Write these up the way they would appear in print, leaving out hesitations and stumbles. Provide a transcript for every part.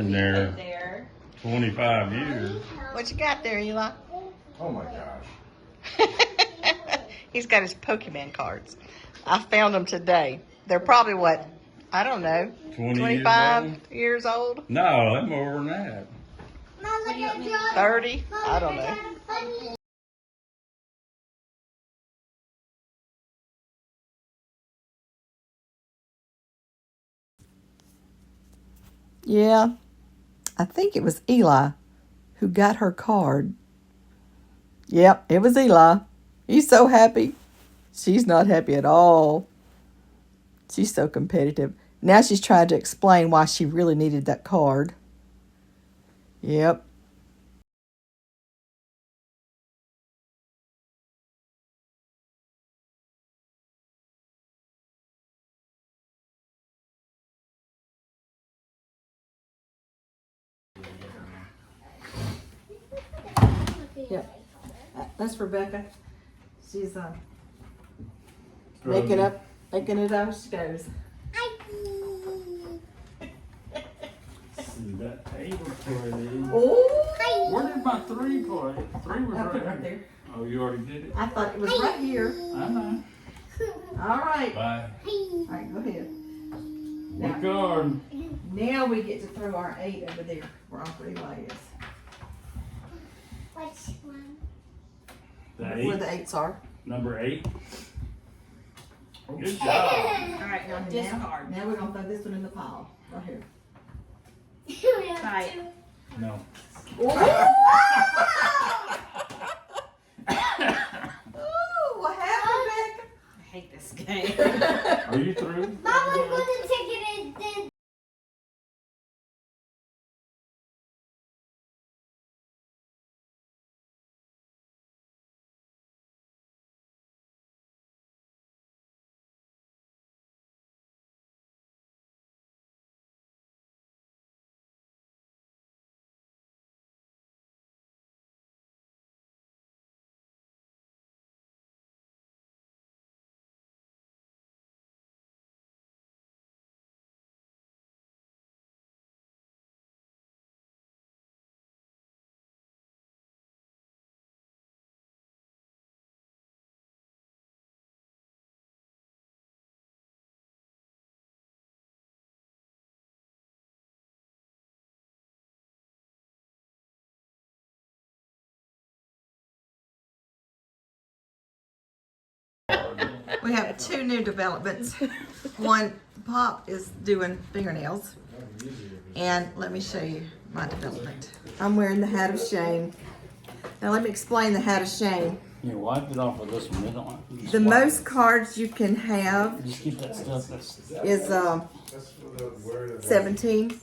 been there 25 years. What you got there, Eli? Oh my gosh. He's got his Pokemon cards. I found them today. They're probably what? I don't know. 25 years old? No, I'm more than that. 30? I don't know. Yeah, I think it was Eli who got her card. Yep, it was Eli. He's so happy. She's not happy at all. She's so competitive. Now she's trying to explain why she really needed that card. Yep. Yep. That's Rebecca. She's making it up as she goes. See that table play. Oh! Where did my 3 play? 3 was I put it right right there. here. Oh, you already did it? I thought it was right here. I know. All right. Bye. All right, go ahead. What card? Now we get to throw our 8 over there where Uncle Eli is. Which one? The Where 8. the 8s are. Number 8. Good job. All right, now And discard. Now we're going to throw this one in the pile. Right here. Try it. No. Oh, what happened, I hate this game. Are you through? Mom was going to take it and then. We have 2 new developments. One, Pop is doing fingernails. And let me show you my development. I'm wearing the hat of shame. Now let me explain the hat of shame. You wipe it off of this one. They don't. The most cards you can have Just keep that stuff. is 17.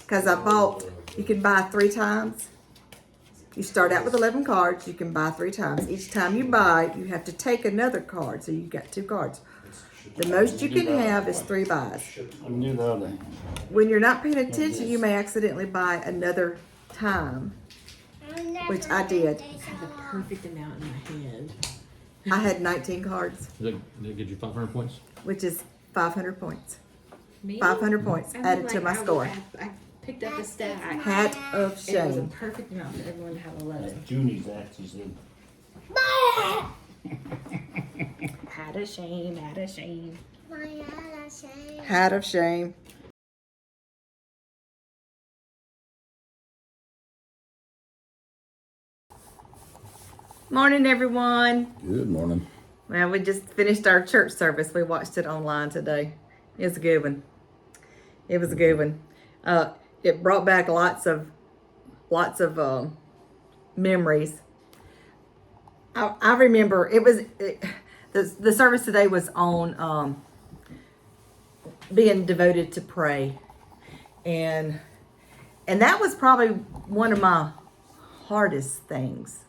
Because I bought, you can buy 3 times. You start out with 11 cards, you can buy 3 times. Each time you buy, you have to take another card, so you've got 2 cards. The most you can have is 3 buys. I can do the other. When you're not paying attention, you may accidentally buy another time, which I did. I have the perfect amount in my hand. I had 19 cards, Did that get you 500 points? which is 500 points. Me? 500 points I mean, added to like, my score. I picked up a stack. Hat of It was a shame. perfect amount for everyone to have 11. Junie's that, she said. Had a shame, had a shame. Hat of shame. Morning, everyone. Good morning. Well, we just finished our church service. We watched it online today. It was a good one. It was a good one. It brought back lots of memories. I remember the service today was on being devoted to pray, and that was probably one of my hardest things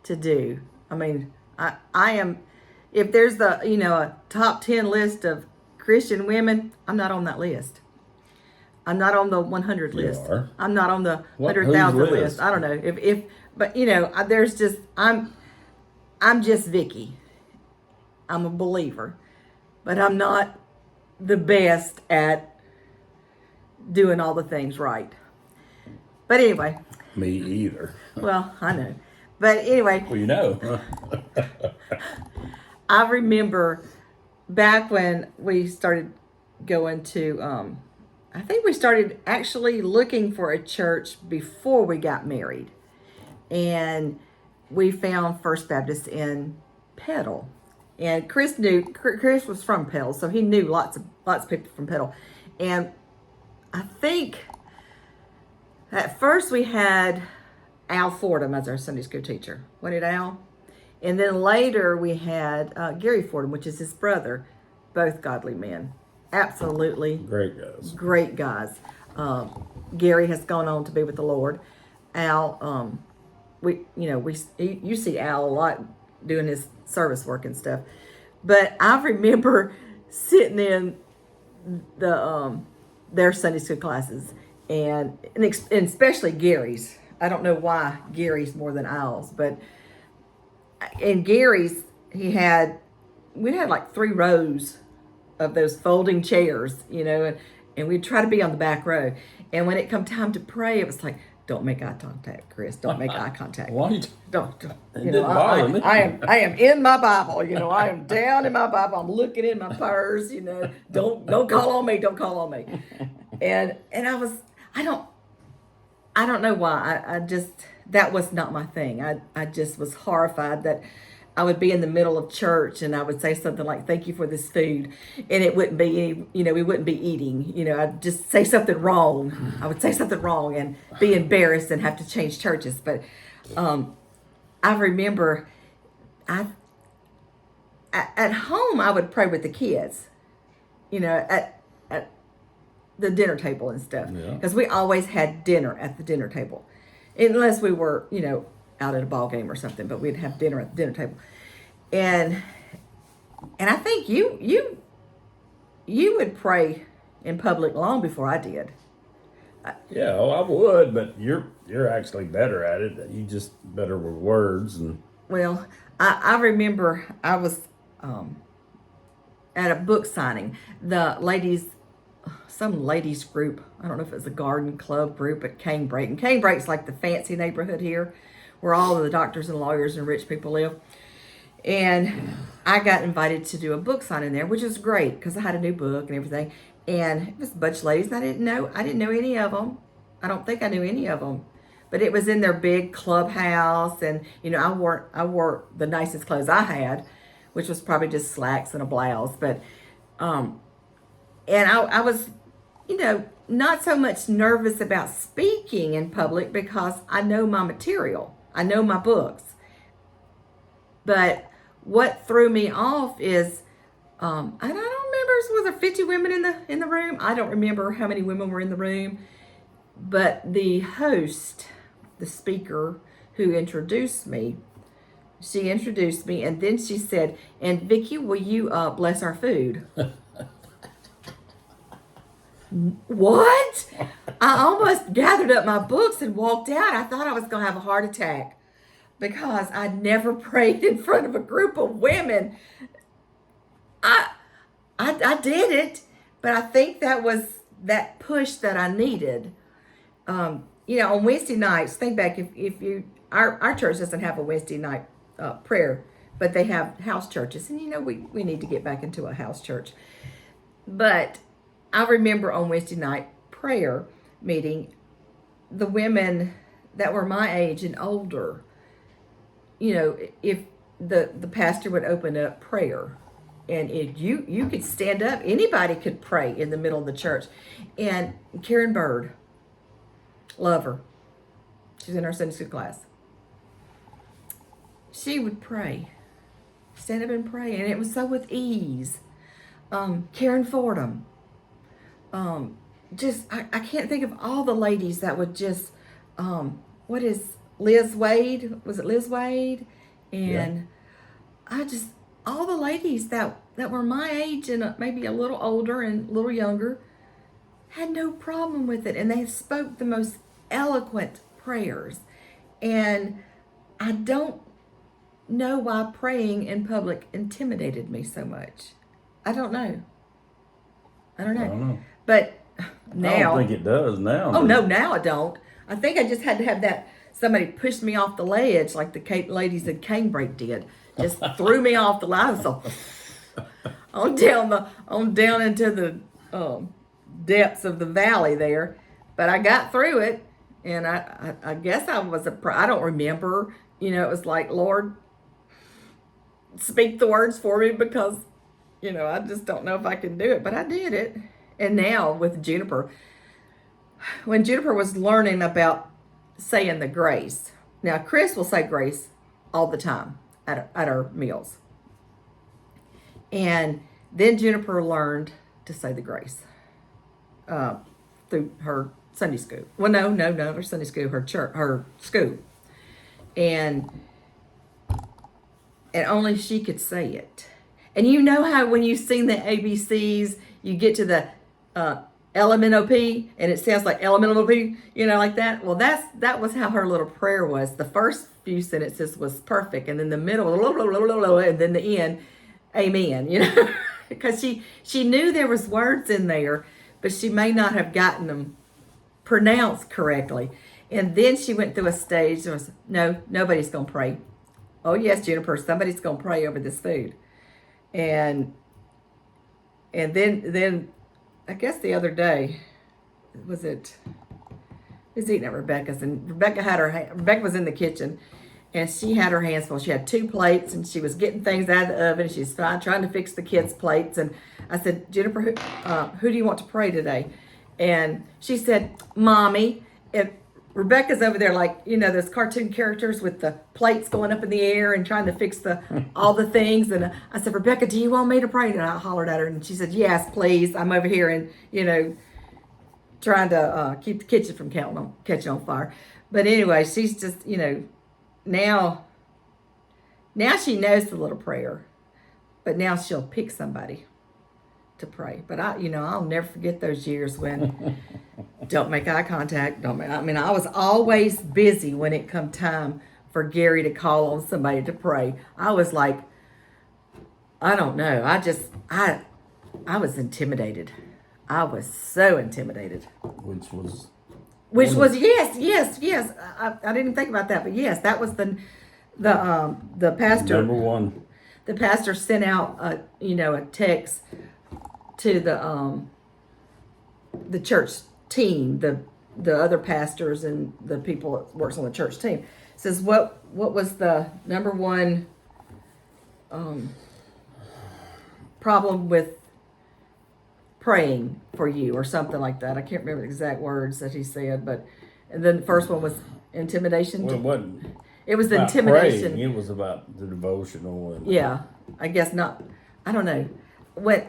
to do. I mean, I am, if there's a top 10 list of Christian women, I'm not on that list. I'm not on the 100 list. are. I'm not on the What- 100,000 whose list. list? I don't know but there's just, I'm just Vicky. I'm a believer, but I'm not the best at doing all the things right. But anyway, Me either. well, I know. But anyway, Well, you know. I remember back when we started going to, I think we started actually looking for a church before we got married. And we found First Baptist in Petal. And Chris was from Petal, so he knew lots of people from Petal. And I think at first we had Al Fordham as our Sunday school teacher. What did Al? And then later we had Gary Fordham, which is his brother. Both godly men. Absolutely Great guys. great guys. Gary has gone on to be with the Lord. Al, you see Al a lot doing his service work and stuff. But I remember sitting in their Sunday school classes, and especially Gary's. I don't know why Gary's more than Al's, but in Gary's we had like 3 rows of those folding chairs, and we'd try to be on the back row. And when it come time to pray, it was like, don't make eye contact, Chris. Don't make eye contact. Why? Don't. It didn't bother me. I am in my Bible. I am down in my Bible. I'm looking in my purse. Don't call on me. Don't call on me. And I don't know why. I just, that was not my thing. I just was horrified that I would be in the middle of church and I would say something like, thank you for this food. And it wouldn't be any, we wouldn't be eating. I'd just say something wrong. I would say something wrong and be embarrassed and have to change churches. But I remember at home, I would pray with the kids, at the dinner table and stuff. Because we always had dinner at the dinner table. Unless we were, out at a ball game or something, but we'd have dinner at the dinner table. And I think you would pray in public long before I did. Yeah, I would, but you're actually better at it. You just better with words and. Well, I remember I was at a book signing. Some ladies group, I don't know if it was a garden club group at Canebrake. And Canebrake's like the fancy neighborhood here, where all of the doctors and lawyers and rich people live. And I got invited to do a book signing there, which was great because I had a new book and everything. And it was a bunch of ladies. I didn't know any of them. I don't think I knew any of them. But it was in their big clubhouse, and I wore the nicest clothes I had, which was probably just slacks and a blouse. But and I was, not so much nervous about speaking in public because I know my material. I know my books. But what threw me off is, and I don't remember, was there 50 women in the room? I don't remember how many women were in the room. But the host, the speaker who introduced me, she introduced me, and then she said, and Vicki, will you bless our food? What? I almost gathered up my books and walked out. I thought I was going to have a heart attack because I'd never prayed in front of a group of women. I did it, but I think that was that push that I needed. On Wednesday nights, think back, if you, our church doesn't have a Wednesday night prayer, but they have house churches. And we need to get back into a house church. But I remember on Wednesday night prayer meeting, the women that were my age and older, if the pastor would open up prayer, and if you could stand up, anybody could pray in the middle of the church. And Karen Bird, love her. She's in our Sunday school class. She would pray, stand up and pray, and it was so with ease. Karen Fordham. I can't think of all the ladies that would just, what is Liz Wade? Was it Liz Wade? And yeah. All the ladies that were my age and maybe a little older and a little younger had no problem with it. And they spoke the most eloquent prayers. And I don't know why praying in public intimidated me so much. I don't know. But I Now, don't think it does now. oh no, now I don't. I think I just had to have that. Somebody pushed me off the ledge like the ladies in Canebrake did. Just threw me off the line. So on down into the depths of the valley there. But I got through it, and I guess I was I don't remember. You know, it was like, Lord, speak the words for me because, you know, I just don't know if I can do it. But I did it. And now with Juniper, when Juniper was learning about saying the grace, now Chris will say grace all the time at our meals. And then Juniper learned to say the grace through her Sunday school. Well, no, her Sunday school, her church, her school. And only she could say it. And you know how when you've seen the ABCs, you get to the LMNOP, and it sounds like LMNOP, you know, like that. Well, that was how her little prayer was. The first few sentences was perfect, and then the middle, and then the end, amen, you know, because she knew there was words in there, but she may not have gotten them pronounced correctly. And then she went through a stage that was, no, nobody's going to pray. Oh, yes, Juniper, somebody's going to pray over this food. And then I guess the other day, was eating at Rebecca's, and Rebecca was in the kitchen, and she had her hands full. She had 2 plates, and she was getting things out of the oven, and she's trying to fix the kids' plates. And I said, Jennifer, who do you want to pray today? And she said, Mommy. And Rebecca's over there like, you know, those cartoon characters with the plates going up in the air and trying to fix all the things. And I said, Rebecca, do you want me to pray? And I hollered at her, and she said, yes, please. I'm over here and, you know, trying to keep the kitchen from catching on fire. But anyway, she's just, you know, now she knows the little prayer, but now she'll pick somebody to pray. But I'll never forget those years when don't make eye contact. I was always busy when it come time for Gary to call on somebody to pray. I was like, I don't know. I was intimidated. I was so intimidated. Which was yes. I didn't think about that, but yes, that was the pastor. number one. The pastor sent out a text to the church team, the other pastors and the people that works on the church team. It says what was the number one problem with praying for you, or something like that. I can't remember the exact words that he said, and then the first one was intimidation. Well, it wasn't. It was the about intimidation. Praying. It was about the devotional. And, yeah, I guess not. I don't know. When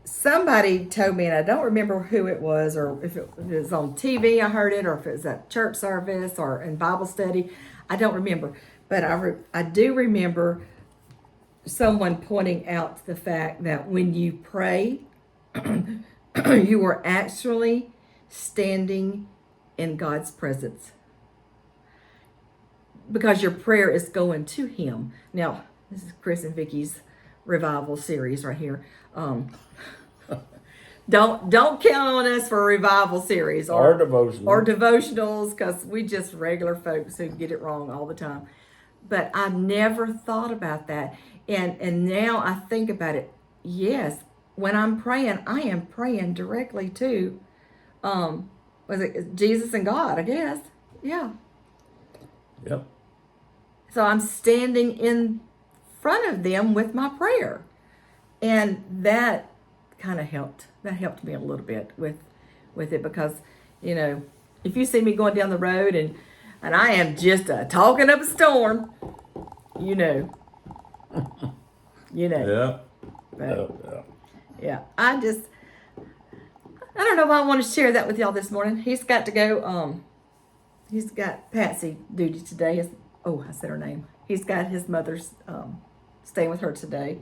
somebody told me, and I don't remember who it was, or if it was on TV I heard it, or if it was at church service or in Bible study, I don't remember. But I do remember someone pointing out the fact that when you pray, you are actually standing in God's presence, because your prayer is going to Him. Now, this is Chris and Vicky's revival series right here. Don't count on us for a revival series or devotional or devotionals, because we just regular folks who get it wrong all the time. But I never thought about that, and now I think about it. Yes, when I'm praying, I am praying directly to, was it Jesus and God? I guess, yeah. Yep. So I'm standing in front of them with my prayer, and that kind of helped. That helped me a little bit with it, because, you know, if you see me going down the road and I am just talking up a storm, you know. Yeah. But, yeah. I don't know why I want to share that with y'all this morning. He's got to go. He's got Patsy duty today. I said her name. He's got his mother's staying with her today.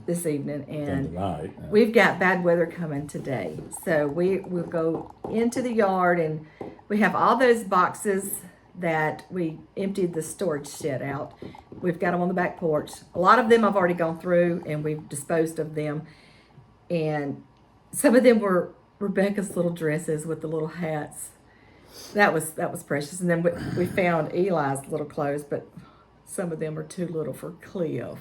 This evening, and tonight. We've got bad weather coming today, so we will go into the yard, and we have all those boxes that we emptied the storage shed out. We've got them on the back porch. A lot of them I've already gone through, and we've disposed of them, and some of them were Rebecca's little dresses with the little hats. That was precious. And then we found Eli's little clothes, but some of them are too little for Cliff.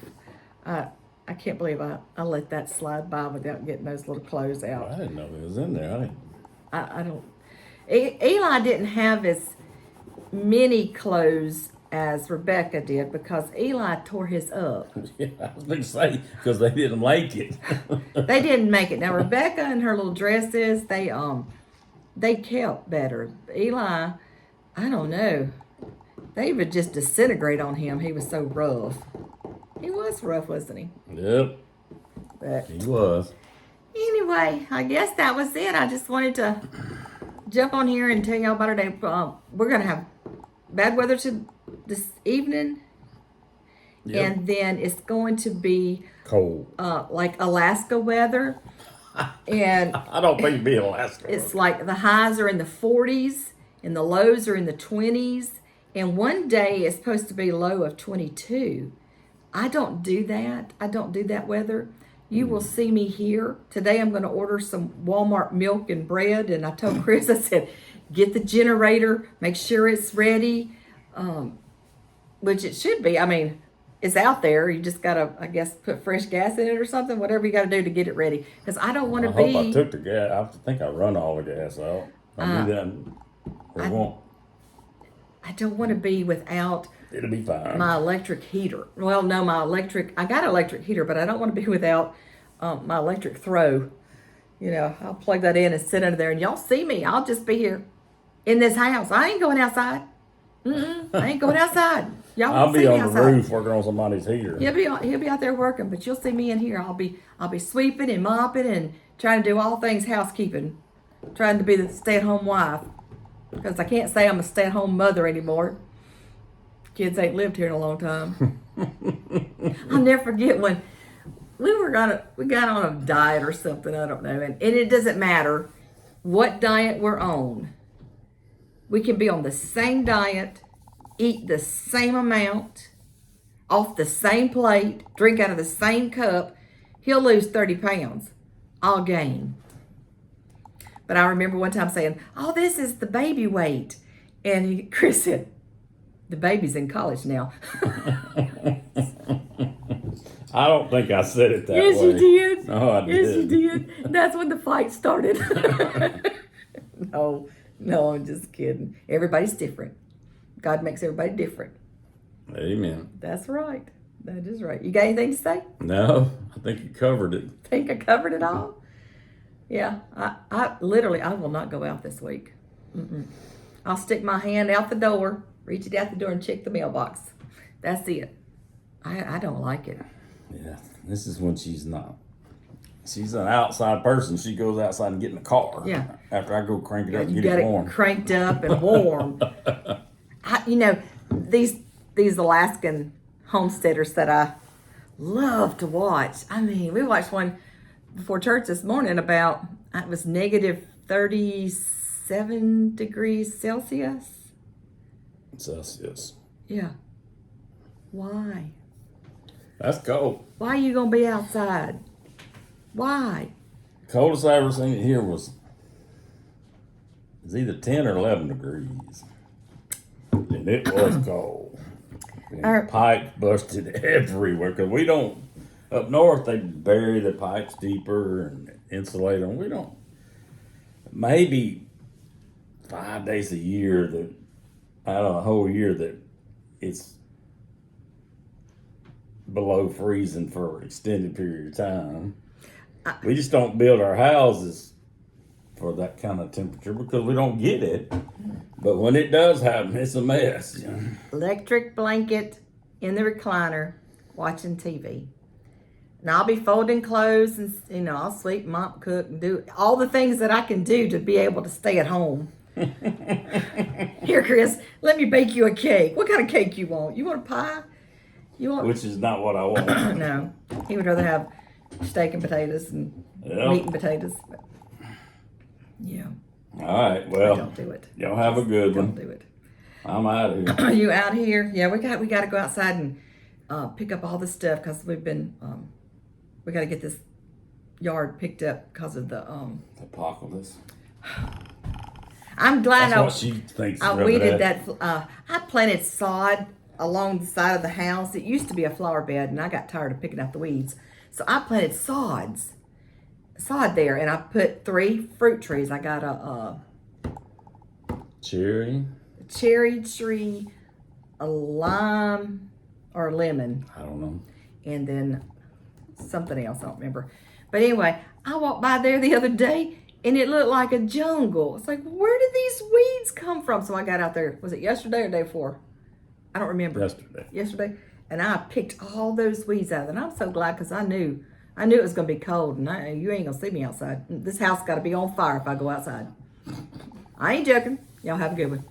I can't believe I let that slide by without getting those little clothes out. I didn't know it was in there. I don't. Eli didn't have as many clothes as Rebecca did because Eli tore his up. Yeah, I was going to say, because they didn't make it. They didn't make it. Now Rebecca and her little dresses, they kept better. Eli, I don't know. They would just disintegrate on him. He was so rough. He was rough, wasn't he? Yep, But he was. anyway, I guess that was it. I just wanted to jump on here and tell y'all about our day. We're gonna have bad weather this evening, Yep. and then it's going to be Cold. like Alaska weather, and I don't think it'd be Alaska. it's like the highs are in the 40s and the lows are in the 20s, and one day it's supposed to be low of 22. I don't do that. I don't do that weather. You will see me here. Today I'm going to order some Walmart milk and bread, and I told Chris, I said, get the generator, make sure it's ready, which it should be. I mean, it's out there. You just got to, I guess, put fresh gas in it or something, whatever you got to do to get it ready. Because I don't want I to hope be... I took the gas. I think I run all the gas out. I do that. We won't. I don't want to be without It'll be fine. my electric heater. Well, no, I got an electric heater, but I don't want to be without my electric throw. You know, I'll plug that in and sit under there, and y'all see me. I'll just be here in this house. I ain't going outside. I ain't going outside. Y'all I'll won't be see me on the outside. roof working on somebody's heater. He'll be out there working, but you'll see me in here. I'll be sweeping and mopping and trying to do all things housekeeping, trying to be the stay-at-home wife. Because I can't say I'm a stay-at-home mother anymore. Kids ain't lived here in a long time. I'll never forget when we got on a diet or something, I don't know. And it doesn't matter what diet we're on. We can be on the same diet, eat the same amount, off the same plate, drink out of the same cup. He'll lose 30 pounds. I'll gain. But I remember one time saying, oh, this is the baby weight. And Chris said, the baby's in college now. I don't think I said it that Yes, way. you did. No, I Yes, you did. did. That's when the fight started. No, I'm just kidding. Everybody's different. God makes everybody different. Amen. That's right. That is right. You got anything to say? No, I think you covered it. Think I covered it all? Yeah, I literally, I will not go out this week. I'll stick my hand out the door, reach it out the door and check the mailbox. That's it. I don't like it. Yeah, this is when she's not. She's an outside person. She goes outside and get in the car. Yeah. After I go crank it up and You get got it it warm. cranked up and warm. These Alaskan homesteaders that I love to watch. I mean, we watched one before church this morning about, it was negative 37 degrees Celsius. Celsius. Yeah. Why? That's cold. Why are you going to be outside? Why? Coldest I ever seen it here was either 10 or 11 degrees. And it was cold. And Our- pipes busted everywhere. Because we don't, up north, they bury the pipes deeper and insulate them. We don't. Maybe 5 days a year that, out of a whole year, that it's below freezing for an extended period of time. We just don't build our houses for that kind of temperature because we don't get it. But when it does happen, it's a mess. You know? Electric blanket in the recliner watching TV. And I'll be folding clothes and, I'll sweep, mop, cook, and do all the things that I can do to be able to stay at home. Here, Chris, let me bake you a cake. What kind of cake you want? You want a pie? You want... Which is not what I want. No. He would rather have steak and potatoes and Yep. meat and potatoes. But, yeah. All right, well, Don't do it. y'all have a good Don't one. do it. I'm out of here. Are you out here? Yeah, we got to go outside and pick up all this stuff because we've been we got to get this yard picked up because of the Apocalypse. I'm glad That's what she thinks. I of weeded that. I planted sod along the side of the house. It used to be a flower bed, and I got tired of picking out the weeds. So I planted sod there, and I put 3 fruit trees. I got a Cherry. cherry tree, a lime or lemon, I don't know. and then something else, I don't remember. But anyway, I walked by there the other day, and it looked like a jungle. It's like, where did these weeds come from? So I got out there. Was it yesterday or day before? I don't remember. Yesterday. And I picked all those weeds out. And I'm so glad because I knew it was going to be cold. And you ain't going to see me outside. This house got to be on fire if I go outside. I ain't joking. Y'all have a good one.